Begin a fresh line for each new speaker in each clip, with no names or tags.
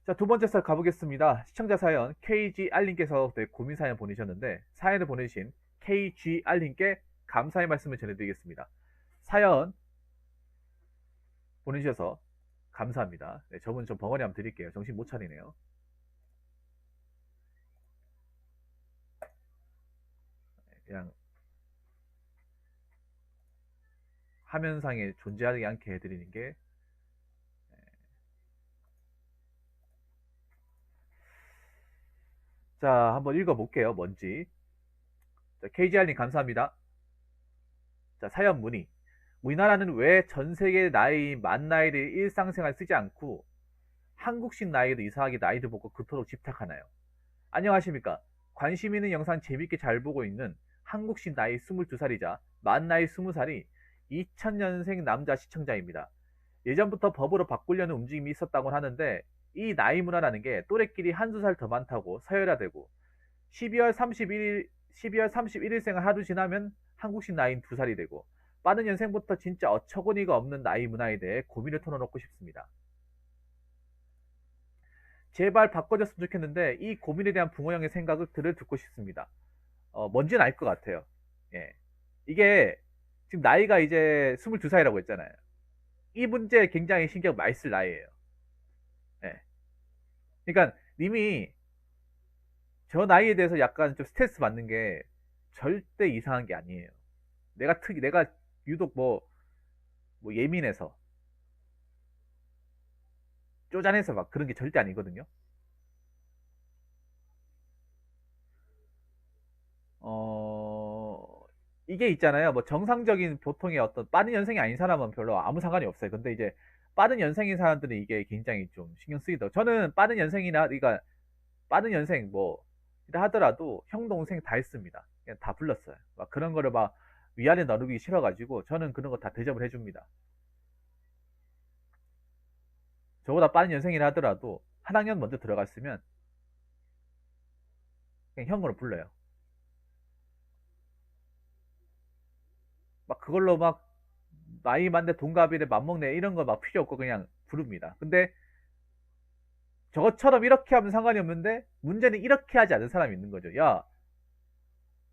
자, 두 번째 썰 가보겠습니다. 시청자 사연 KGR님께서 고민 사연 보내셨는데 사연을 보내신 KGR님께 감사의 말씀을 전해드리겠습니다. 사연 보내주셔서 감사합니다. 네, 저분 좀 벙어리 한번 드릴게요. 정신 못 차리네요. 그냥 화면상에 존재하지 않게 해드리는 게. 자, 한번 읽어볼게요. 뭔지. KGR님 감사합니다. 자, 사연 문의. 우리나라는 왜 전 세계 나이 만 나이를 일상생활 쓰지 않고 한국식 나이로 이상하게 나이를 보고 그토록 집착하나요? 안녕하십니까. 관심 있는 영상 재밌게 잘 보고 있는 한국식 나이 22살이자 만 나이 20살이 2000년생 남자 시청자입니다. 예전부터 법으로 바꾸려는 움직임이 있었다고 하는데 이 나이 문화라는 게 또래끼리 한두 살 더 많다고 서열화되고 12월 31일생을 하루 지나면 한국식 나이인 2살이 되고 빠른 연생부터 진짜 어처구니가 없는 나이 문화에 대해 고민을 털어놓고 싶습니다. 제발 바꿔줬으면 좋겠는데 이 고민에 대한 부모 형의 생각을 듣고 싶습니다. 뭔지는 알 것 같아요. 예. 이게 지금 나이가 이제 22살이라고 했잖아요. 이 문제에 굉장히 신경 많이 쓸 나이예요. 예. 그러니까 님이 저 나이에 대해서 약간 좀 스트레스 받는 게 절대 이상한 게 아니에요. 내가 유독 뭐 예민해서 쪼잔해서 막 그런 게 절대 아니거든요. 어, 이게 있잖아요. 뭐 정상적인 보통의 어떤 빠른 연생이 아닌 사람은 별로 아무 상관이 없어요. 근데 이제 빠른 연생인 사람들은 이게 굉장히 좀 신경 쓰이더라고요. 저는 빠른 연생이나, 그러니까 빠른 연생 뭐, 이라 하더라도 형, 동생 다 했습니다. 그냥 다 불렀어요. 막 그런 거를 막 위아래 나누기 싫어가지고 저는 그런 거 다 대접을 해줍니다. 저보다 빠른 연생이라 하더라도 한 학년 먼저 들어갔으면 그냥 형으로 불러요. 막 그걸로 막 나이 많네 동갑이래 맘먹네 이런 거 막 필요 없고 그냥 부릅니다. 근데 저것처럼 이렇게 하면 상관이 없는데 문제는 이렇게 하지 않는 사람이 있는 거죠. 야,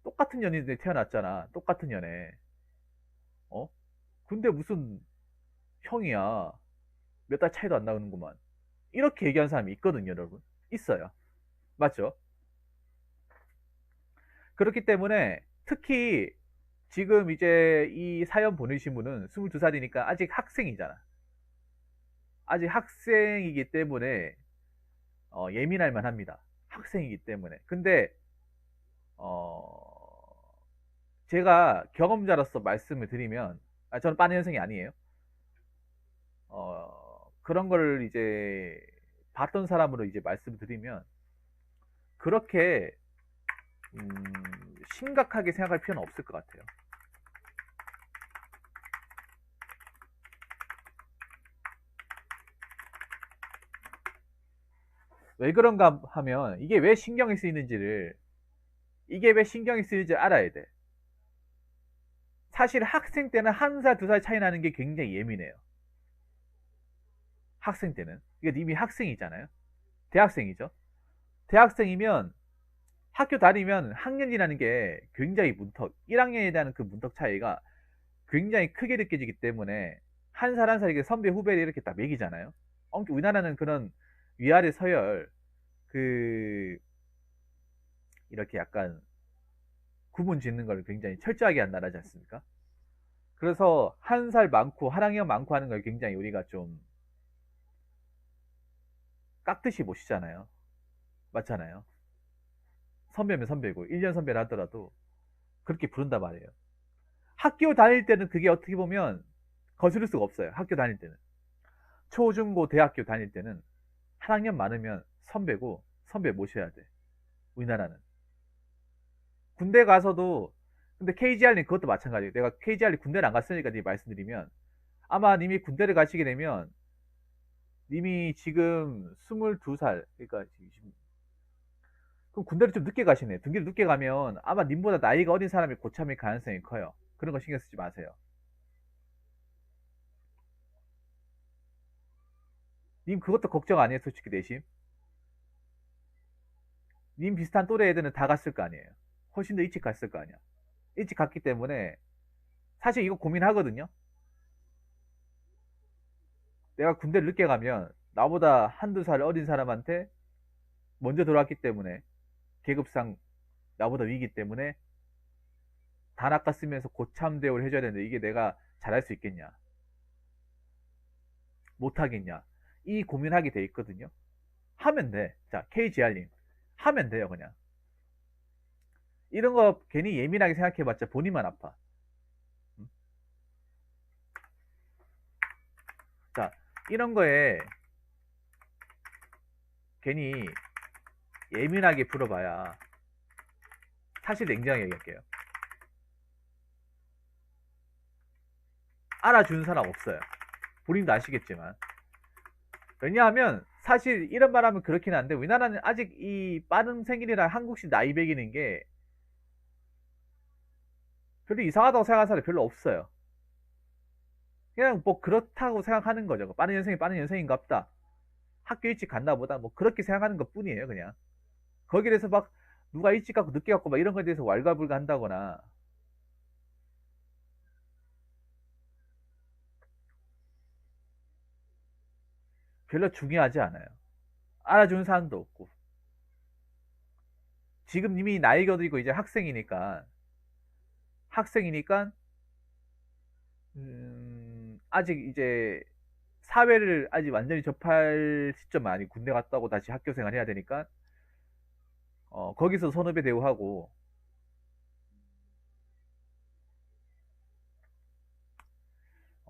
똑같은 연인들이 태어났잖아. 똑같은 연애. 어? 근데 무슨 형이야. 몇 달 차이도 안 나는구만. 이렇게 얘기하는 사람이 있거든요, 여러분. 있어요. 맞죠? 그렇기 때문에 특히 지금 이제 이 사연 보내신 분은 22살이니까 아직 학생이잖아. 아직 학생이기 때문에 예민할 만합니다. 학생이기 때문에. 근데 어, 제가 경험자로서 말씀을 드리면, 저는 빠른 현생이 아니에요. 그런 걸 이제 봤던 사람으로 이제 말씀을 드리면 그렇게 심각하게 생각할 필요는 없을 것 같아요. 왜 그런가 하면 이게 왜 신경이 쓰이는지 알아야 돼. 사실 학생 때는 한 살, 두 살 차이 나는 게 굉장히 예민해요. 학생 때는. 이게 이미 학생이잖아요. 대학생이죠. 대학생이면 학교 다니면 학년이라는 게 굉장히 1학년에 대한 그 문턱 차이가 굉장히 크게 느껴지기 때문에 한 살 한 살 이게 선배 후배를 이렇게 딱 매기잖아요. 우리나라는 그런 위아래 서열, 그, 이렇게 약간 구분 짓는 걸 굉장히 철저하게 한 나라지 않습니까? 그래서 한 살 많고, 한 학년 많고 하는 걸 굉장히 우리가 좀 깍듯이 보시잖아요. 맞잖아요. 선배면 선배고, 1년 선배를 하더라도 그렇게 부른단 말이에요. 학교 다닐 때는 그게 어떻게 보면 거스를 수가 없어요. 학교 다닐 때는. 초중고 대학교 다닐 때는 한 학년 많으면 선배고 선배 모셔야 돼. 우리나라는. 군대 가서도 근데 KGR님 그것도 마찬가지예요. 내가 KGR님 군대를 안 갔으니까 말씀드리면 아마 님이 군대를 가시게 되면 님이 지금 22살 그러니까 지금 그럼 군대를 좀 늦게 가시네. 군대를 늦게 가면 아마 님보다 나이가 어린 사람이 고참일 가능성이 커요. 그런 거 신경 쓰지 마세요. 님 그것도 걱정 아니에요, 솔직히 내심? 님 비슷한 또래 애들은 다 갔을 거 아니에요. 훨씬 더 일찍 갔을 거 아니야. 일찍 갔기 때문에 사실 이거 고민하거든요. 내가 군대를 늦게 가면 나보다 한두 살 어린 사람한테 먼저 들어왔기 때문에 계급상 나보다 위기 때문에 단아까 쓰면서 고참 대우를 해줘야 되는데 이게 내가 잘할 수 있겠냐 못하겠냐 이 고민하게 돼 있거든요. 하면 돼. 자, KGR님 하면 돼요. 그냥 이런 거 괜히 예민하게 생각해봤자 본인만 아파. 자, 이런 거에 괜히 예민하게 풀어봐야 사실 냉정하게 얘기할게요. 알아주는 사람 없어요. 본인도 아시겠지만. 왜냐하면 사실 이런 말 하면 그렇긴 한데 우리나라는 아직 이 빠른 생일이랑 한국식 나이 배기는 게 별로 이상하다고 생각하는 사람이 별로 없어요. 그냥 뭐 그렇다고 생각하는 거죠. 빠른 년생이 빠른 년생인갑다. 학교 일찍 갔나 보다. 뭐 그렇게 생각하는 것 뿐이에요. 그냥. 거기에 대해서 막 누가 일찍 갔고 늦게 갔고 막 이런 거에 대해서 왈가불가 한다거나 별로 중요하지 않아요. 알아주는 사람도 없고. 지금 이미 나이가 들고 이제 학생이니까 아직 이제 사회를 아직 완전히 접할 시점 아니 군대 갔다 오고 다시 학교 생활 해야 되니까 거기서 선후배 대우하고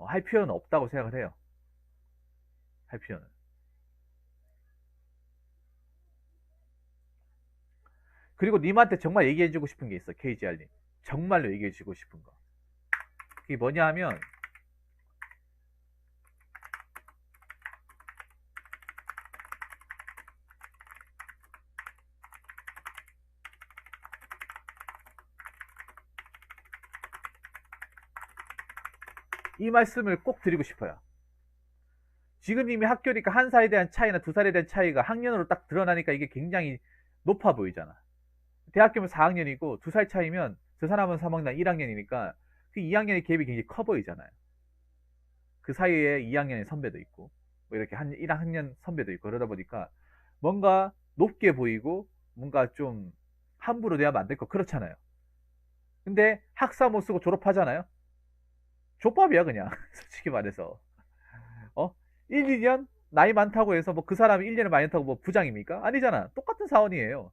할 필요는 없다고 생각을 해요. 할 필요는. 그리고 님한테 정말 얘기해주고 싶은 게 있어. KGR님. 정말로 얘기해주고 싶은 거. 그게 뭐냐 하면 이 말씀을 꼭 드리고 싶어요. 지금 이미 학교니까 한 살에 대한 차이나 두 살에 대한 차이가 학년으로 딱 드러나니까 이게 굉장히 높아 보이잖아. 대학교면 4학년이고 두 살 차이면 저 사람은 3학년 1학년이니까 그 2학년의 갭이 굉장히 커 보이잖아요. 그 사이에 2학년의 선배도 있고 뭐 이렇게 한 1학년 선배도 있고 그러다 보니까 뭔가 높게 보이고 뭔가 좀 함부로 대하면 안 될 거 그렇잖아요. 근데 학사 못 쓰고 졸업하잖아요. 족밥이야 그냥 솔직히 말해서. 어? 1, 2년 나이 많다고 해서 뭐 그 사람이 1년을 많이 했다고 뭐 부장입니까? 아니잖아. 똑같은 사원이에요.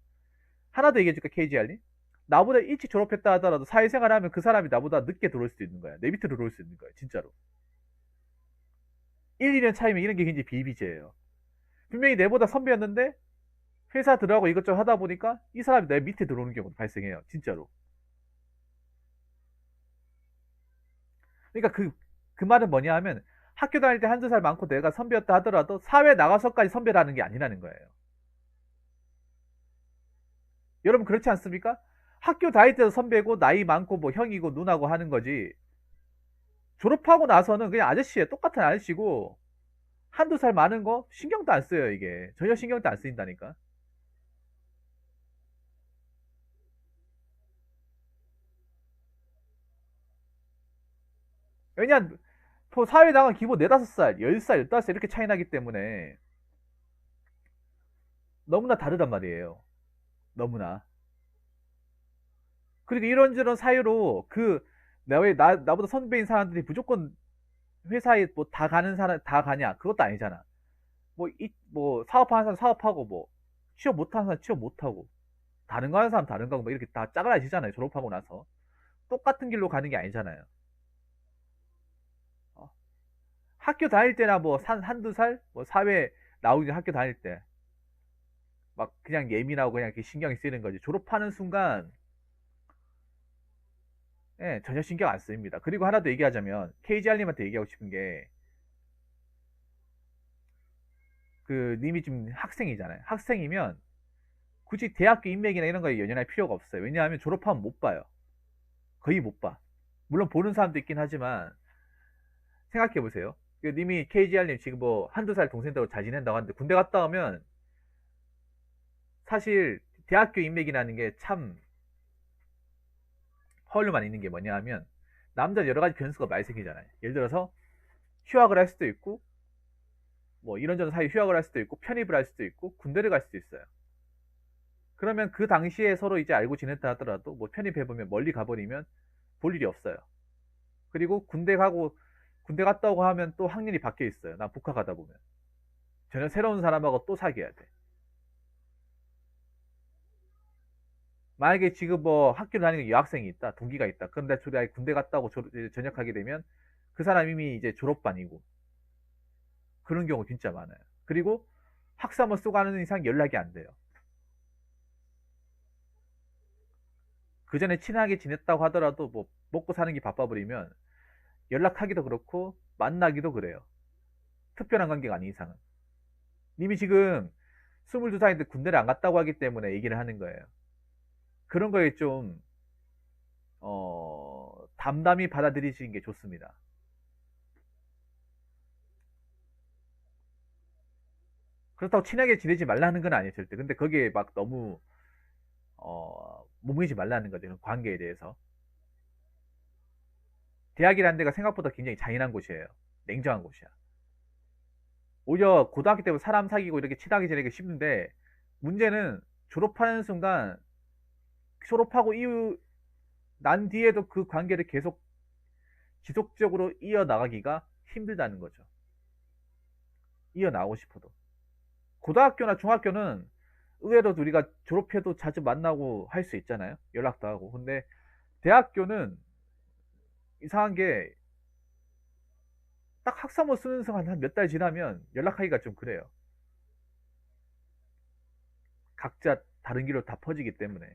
하나 더 얘기해 줄까 KGR님? 나보다 일찍 졸업했다 하더라도 사회생활 하면 그 사람이 나보다 늦게 들어올 수도 있는 거야. 내 밑으로 들어올 수 있는 거야. 진짜로. 1, 2년 차이면 이런 게 굉장히 비일비재해요. 분명히 내보다 선배였는데 회사 들어가고 이것저것 하다 보니까 이 사람이 내 밑에 들어오는 경우도 발생해요. 진짜로. 그러니까 그 말은 뭐냐 하면 학교 다닐 때 한두 살 많고 내가 선배였다 하더라도 사회 나가서까지 선배라는 게 아니라는 거예요. 여러분 그렇지 않습니까? 학교 다닐 때도 선배고 나이 많고 뭐 형이고 누나고 하는 거지. 졸업하고 나서는 그냥 아저씨예요. 똑같은 아저씨고 한두 살 많은 거 신경도 안 써요. 이게 전혀 신경도 안 쓰인다니까. 왜냐 또 사회 나간 기본 4-5살 10살 15살 이렇게 차이 나기 때문에 너무나 다르단 말이에요. 너무나. 그리고 이런저런 사유로 나보다 선배인 사람들이 무조건 회사에 뭐 다 가는 사람 다 가냐 그것도 아니잖아. 뭐 사업하는 사람 사업하고 뭐 취업 못하는 사람 취업 못하고 다른 거 하는 사람 다른 거고 뭐 이렇게 다 짜그라지잖아요. 졸업하고 나서 똑같은 길로 가는 게 아니잖아요. 어? 학교 다닐 때나 뭐 한두 살 뭐 사회 나오기 전 학교 다닐 때 막 그냥 예민하고 그냥 이렇게 신경이 쓰이는 거지. 졸업하는 순간 예, 전혀 신경 안 쓰입니다. 그리고 하나 더 얘기하자면 KGR님한테 얘기하고 싶은 게 그 님이 지금 학생이잖아요. 학생이면 굳이 대학교 인맥이나 이런 거에 연연할 필요가 없어요. 왜냐하면 졸업하면 못 봐요. 거의 못 봐. 물론 보는 사람도 있긴 하지만 생각해 보세요. 님이 KGR님 지금 뭐 한두 살 동생들하고 잘 지낸다고 하는데 군대 갔다 오면 사실 대학교 인맥이라는 게 참 허울만 있는 게 뭐냐 하면 남자 여러 가지 변수가 많이 생기잖아요. 예를 들어서 휴학을 할 수도 있고 뭐 이런저런 사이 휴학을 할 수도 있고 편입을 할 수도 있고 군대를 갈 수도 있어요. 그러면 그 당시에 서로 이제 알고 지냈다 하더라도 뭐 편입해보면 멀리 가버리면 볼 일이 없어요. 그리고 군대 갔다 오고 하면 또 학년이 바뀌어 있어요. 나 복학 가다 보면 전혀 새로운 사람하고 또 사귀어야 돼. 만약에 지금 뭐 학교를 다니는 여학생이 있다, 동기가 있다. 그런데 둘이 아예 군대 갔다 오고 전역하게 되면 그 사람 이미 이제 졸업반이고 그런 경우 진짜 많아요. 그리고 학사모 쓰고 하는 이상 연락이 안 돼요. 그 전에 친하게 지냈다고 하더라도 뭐 먹고 사는 게 바빠버리면 연락하기도 그렇고 만나기도 그래요. 특별한 관계가 아닌 이상은. 님이 지금 22살인데 군대를 안 갔다고 하기 때문에 얘기를 하는 거예요. 그런 거에 좀 담담히 받아들이시는 게 좋습니다. 그렇다고 친하게 지내지 말라는 건 아니에요, 절대. 근데 거기에 막 너무 몸이지 말라는 거죠, 관계에 대해서. 대학이라는 데가 생각보다 굉장히 잔인한 곳이에요. 냉정한 곳이야. 오히려 고등학교 때부터 사람 사귀고 이렇게 친하게 지내기 쉽는데 문제는 졸업하는 순간 졸업하고 이후 난 뒤에도 그 관계를 계속 지속적으로 이어나가기가 힘들다는 거죠. 이어나가고 싶어도. 고등학교나 중학교는 의외로 우리가 졸업해도 자주 만나고 할 수 있잖아요. 연락도 하고. 근데 대학교는 이상한 게 딱 학사모 쓰는 순간 한 몇 달 지나면 연락하기가 좀 그래요. 각자 다른 길로 다 퍼지기 때문에.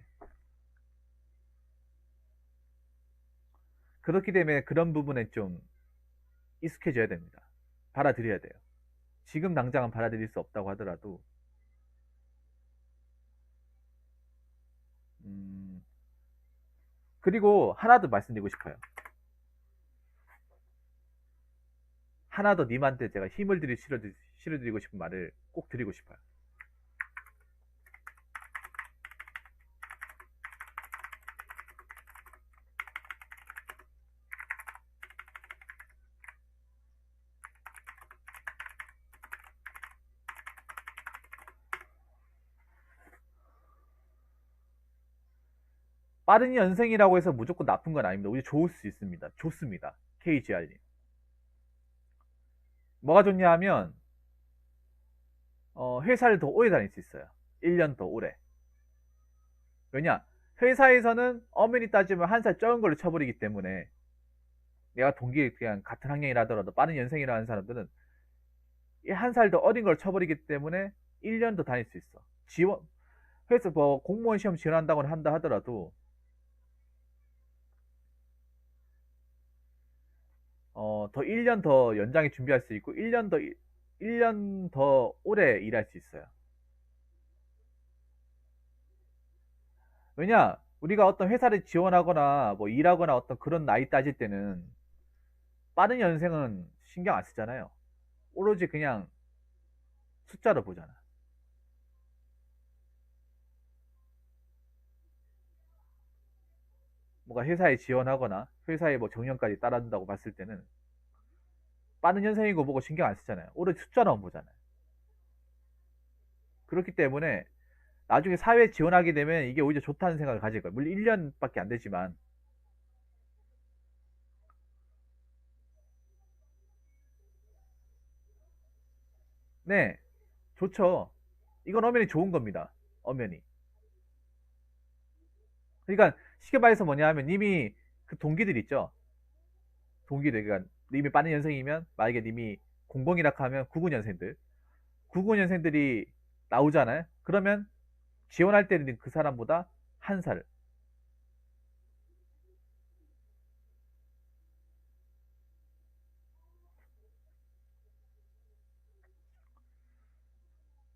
그렇기 때문에 그런 부분에 좀 익숙해져야 됩니다. 받아들여야 돼요. 지금 당장은 받아들일 수 없다고 하더라도 음, 그리고 하나 더 말씀드리고 싶어요. 하나 더 님한테 제가 힘을 실어드리고 싶은 말을 꼭 드리고 싶어요. 빠른 연생이라고 해서 무조건 나쁜 건 아닙니다. 오히려 좋을 수 있습니다. 좋습니다. KGR님. 뭐가 좋냐 하면 회사를 더 오래 다닐 수 있어요. 1년 더 오래. 왜냐? 회사에서는 엄연히 따지면 한 살 적은 걸로 쳐버리기 때문에 내가 동기 그냥 같은 학년이라 하더라도 빠른 연생이라 하는 사람들은 한 살 더 어린 걸 쳐버리기 때문에 1년 더 다닐 수 있어. 지원 회사 뭐 공무원 시험 지원한다고 한다 하더라도 더 1년 더 연장에 준비할 수 있고 1년 더 오래 일할 수 있어요. 왜냐? 우리가 어떤 회사를 지원하거나 뭐 일하거나 어떤 그런 나이 따질 때는 빠른 연생은 신경 안 쓰잖아요. 오로지 그냥 숫자로 보잖아. 뭔가 회사에 지원하거나 회사에 뭐 정년까지 따라준다고 봤을 때는 빠른 연생이고 보고 신경 안 쓰잖아요. 오로지 숫자로만 보잖아요. 그렇기 때문에 나중에 사회에 지원하게 되면 이게 오히려 좋다는 생각을 가질 거예요. 물론 1년밖에 안 되지만 네, 좋죠. 이건 엄연히 좋은 겁니다. 엄연히. 그러니까 쉽게 말해서 뭐냐 하면 님이 그 동기들 있죠. 동기들 그러니까 님이 빠른 연생이면 만약에 님이 00이라 하면 99년생들 99년생들이 나오잖아요. 그러면 지원할 때는 그 사람보다 한 살,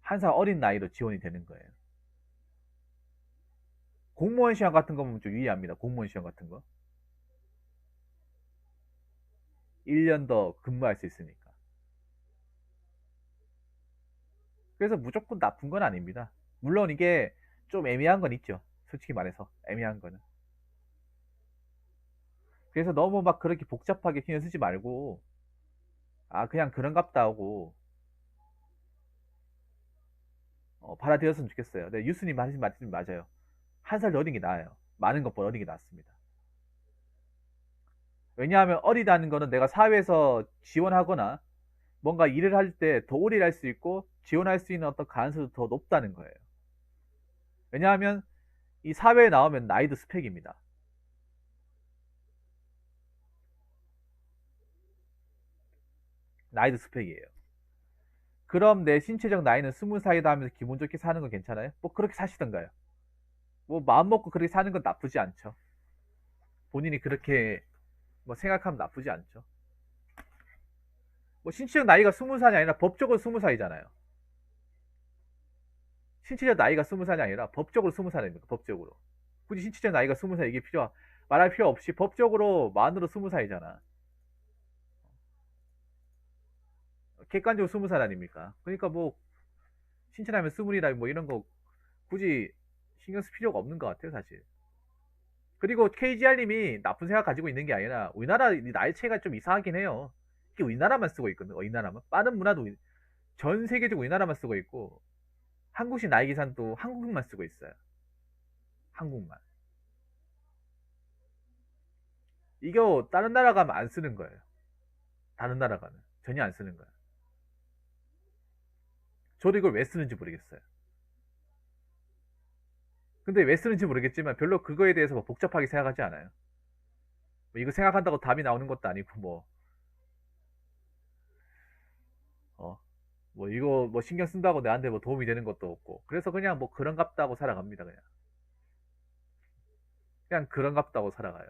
한 살 어린 나이로 지원이 되는 거예요. 공무원 시험 같은 거 보면 좀 유의합니다. 공무원 시험 같은 거. 1년 더 근무할 수 있으니까. 그래서 무조건 나쁜 건 아닙니다. 물론 이게 좀 애매한 건 있죠. 솔직히 말해서 애매한 거는. 그래서 너무 막 그렇게 복잡하게 신경 쓰지 말고 아 그냥 그런갑다 하고 받아들였으면 좋겠어요. 네, 유스님 하신 말씀이 맞아요. 한 살 더 어린 게 나아요. 많은 것보다 어린 게 낫습니다. 왜냐하면 어리다는 거는 내가 사회에서 지원하거나 뭔가 일을 할 때 더 오래 일할 수 있고 지원할 수 있는 어떤 가능성도 더 높다는 거예요. 왜냐하면 이 사회에 나오면 나이도 스펙입니다. 나이도 스펙이에요. 그럼 내 신체적 나이는 20살이다 하면서 기분 좋게 사는 건 괜찮아요? 뭐 그렇게 사시던가요. 뭐 마음 먹고 그렇게 사는 건 나쁘지 않죠. 본인이 그렇게 뭐 생각하면 나쁘지 않죠. 뭐 신체적 나이가 20살이 아니라 법적으로 20살이잖아요. 신체적 나이가 20살이 아니라 법적으로 20살입니다. 법적으로. 굳이 신체적 나이가 20살 이게 말할 필요 없이 법적으로 만으로 20살이잖아. 객관적으로 20살 아닙니까? 그러니까 뭐 신체라면 20이라 뭐 이런 거 굳이 신경 쓸 필요가 없는 것 같아요, 사실. 그리고 KGR님이 나쁜 생각 가지고 있는 게 아니라 우리나라 나이 차이가 좀 이상하긴 해요. 이게 우리나라만 쓰고 있거든. 우리나라만. 빠른 문화도 전 세계적으로 우리나라만 쓰고 있고 한국식 나이 계산도 한국만 쓰고 있어요. 한국만. 이거 다른 나라 가면 안 쓰는 거예요. 다른 나라 가면 전혀 안 쓰는 거예요. 저도 이걸 왜 쓰는지 모르겠어요. 근데 왜 쓰는지 모르겠지만 별로 그거에 대해서 뭐 복잡하게 생각하지 않아요. 뭐 이거 생각한다고 답이 나오는 것도 아니고 어, 뭐 이거 뭐 신경 쓴다고 나한테 뭐 도움이 되는 것도 없고 그래서 그냥 뭐 그런갑다고 살아갑니다. 그냥 그런갑다고 살아가요.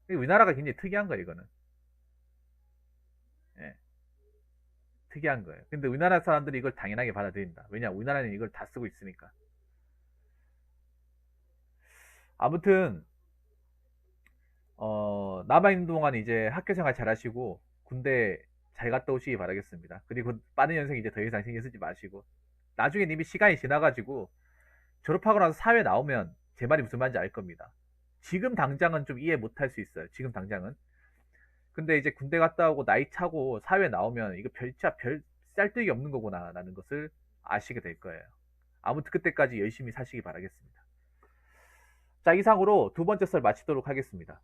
우리나라가 굉장히 특이한 거예요. 이거는. 예, 특이한 거예요. 근데 우리나라 사람들이 이걸 당연하게 받아들인다. 왜냐 우리나라는 이걸 다 쓰고 있으니까. 아무튼 남아있는 동안 이제 학교 생활 잘 하시고 군대 잘 갔다 오시기 바라겠습니다. 그리고 빠른 연생 이제 더 이상 신경 쓰지 마시고 나중에 이미 시간이 지나가지고 졸업하고 나서 사회 나오면 제 말이 무슨 말인지 알 겁니다. 지금 당장은 좀 이해 못할 수 있어요. 지금 당장은. 근데 이제 군대 갔다 오고 나이 차고 사회 나오면 이거 별 쌀데기 없는 거구나라는 것을 아시게 될 거예요. 아무튼 그때까지 열심히 사시기 바라겠습니다. 자, 이상으로 두 번째 썰 마치도록 하겠습니다.